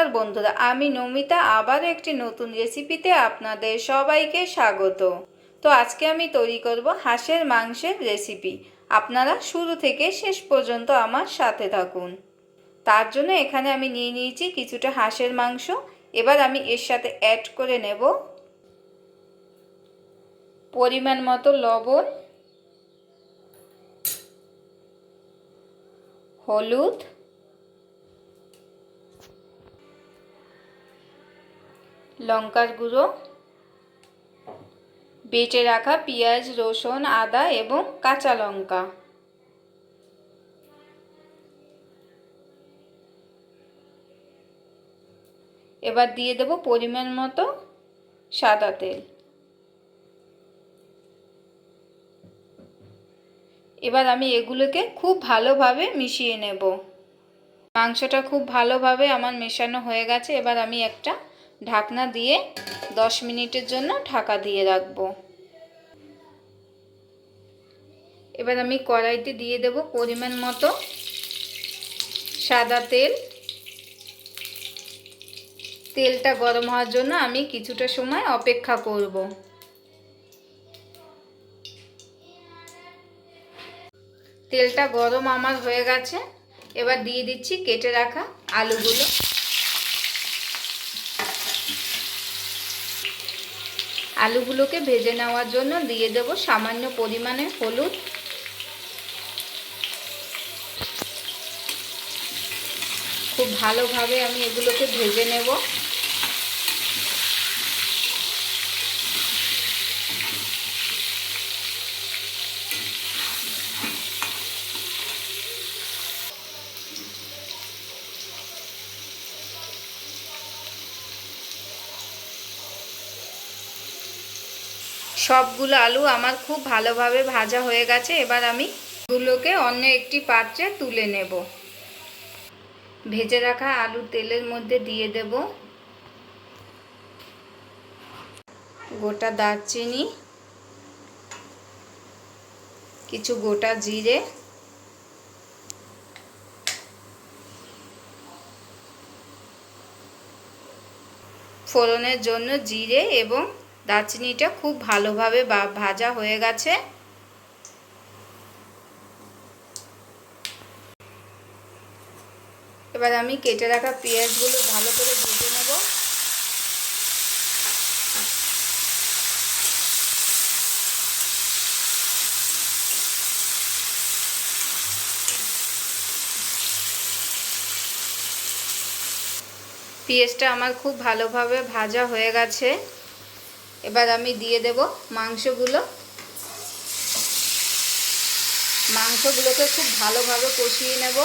নমস্কার বন্ধুরা, আমি নমিতা আবার একটি নতুন রেসিপিতে আপনাদের সবাইকে স্বাগত। তো আজকে আমি তৈরি করব হাঁসের মাংসের রেসিপি। আপনারা শুরু থেকে শেষ পর্যন্ত আমার সাথে থাকুন। তার জন্য এখানে আমি নিয়ে নিয়েছি কিছুটা হাঁসের মাংস। এবার আমি এর সাথে অ্যাড করে নেব পরিমাণ মতো লবণ, হলুদ, লঙ্কার গুঁড়ো, বেটে রাখা পেঁয়াজ, রসুন, আদা এবং কাঁচা লঙ্কা। এবার দিয়ে দেব পরিমাণ মতো সাদা তেল। এবার আমি এগুলোকে খুব ভালোভাবে মিশিয়ে নেব। মাংসটা খুব ভালোভাবে আমার মেশানো হয়ে গেছে। এবার আমি একটা ঢাকনা দিয়ে 10 মিনিটের জন্য ঢাকা দিয়ে রাখব। এবার আমি কড়াইতে দিয়ে দেব পরিমাণ মতো সাদা তেল। তেলটা গরম হওয়ার জন্য আমি কিছুটা সময় অপেক্ষা করব। তেলটা গরম আমার হয়ে গেছে। এবার দিয়ে দিচ্ছি কেটে রাখা আলুগুলো। আলুগুলোকে ভেজে নেওয়ার জন্য দিয়ে দেব সামান্য পরিমাণে হলুদ, খুব ভালোভাবে আমি এগুলোকে ভেজে নেব। সবগুলো আলু আমার খুব ভালোভাবে ভাজা হয়ে গেছে। এবার আমি এগুলোকে অন্য একটি পাত্রে তুলে নেব। ভেজে রাখা আলু তেলের মধ্যে দিয়ে দেব গোটা দারচিনি, কিছু গোটা জিরে, ফোড়নের জন্য জিরে এবং দারচিনিটা খুব ভালোভাবে ভাজা হয়ে গেছে। এবার আমি কেটে রাখা পেঁয়াজগুলো ভালো করে ভেজে নেব। পেঁয়াজটা আমার খুব ভালোভাবে ভাজা হয়ে গেছে। এবার আমি দিয়ে দেব মাংসগুলোকে খুব ভালোভাবে কষিয়ে নেব।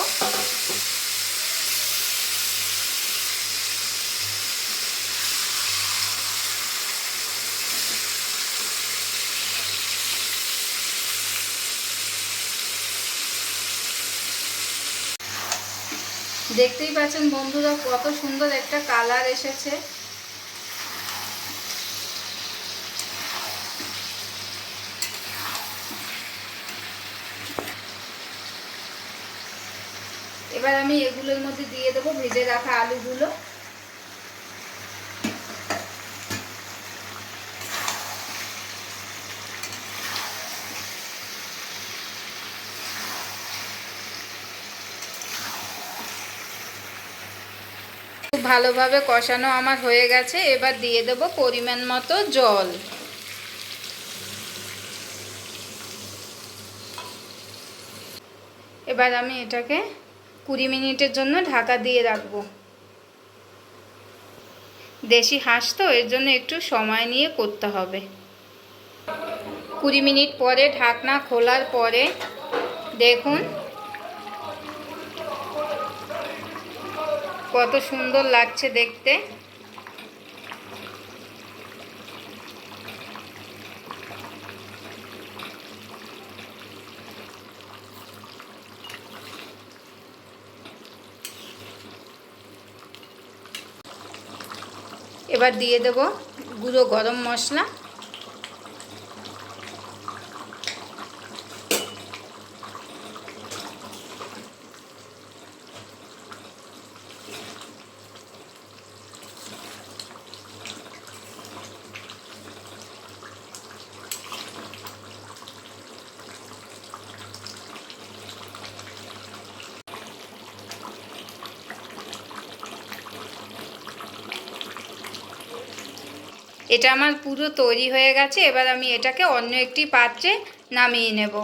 দেখতেই পাচ্ছেন বন্ধুরা কত সুন্দর একটা কালার এসেছে। এবার আমি এগুলোর মধ্যে দিয়ে দেবো ভেজে রাখা আলুগুলো। খুব ভালোভাবে কষানো আমার হয়ে গেছে। এবার দিয়ে দেব পরিমাণ মতো জল। এবার আমি এটাকে 20 মিনিটের জন্য ঢাকা দিয়ে রাখব। দেশি হাঁস তো, এর জন্য একটু সময় নিয়ে করতে হবে। 20 মিনিট পরে ঢাকনা খোলার পরে দেখুন কত সুন্দর লাগছে দেখতে। এবার দিয়ে দেব গুঁড়ো গরম মশলা, এটা আমার পুরো তৈরি হয়ে গেছে। এবার আমি এটাকে অন্য একটি পাত্রে নামিয়ে নেব।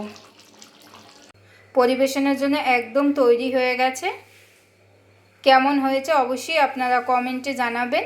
পরিবেশনের জন্য একদম তৈরি হয়ে গেছে। কেমন হয়েছে অবশ্যই আপনারা কমেন্টে জানাবেন।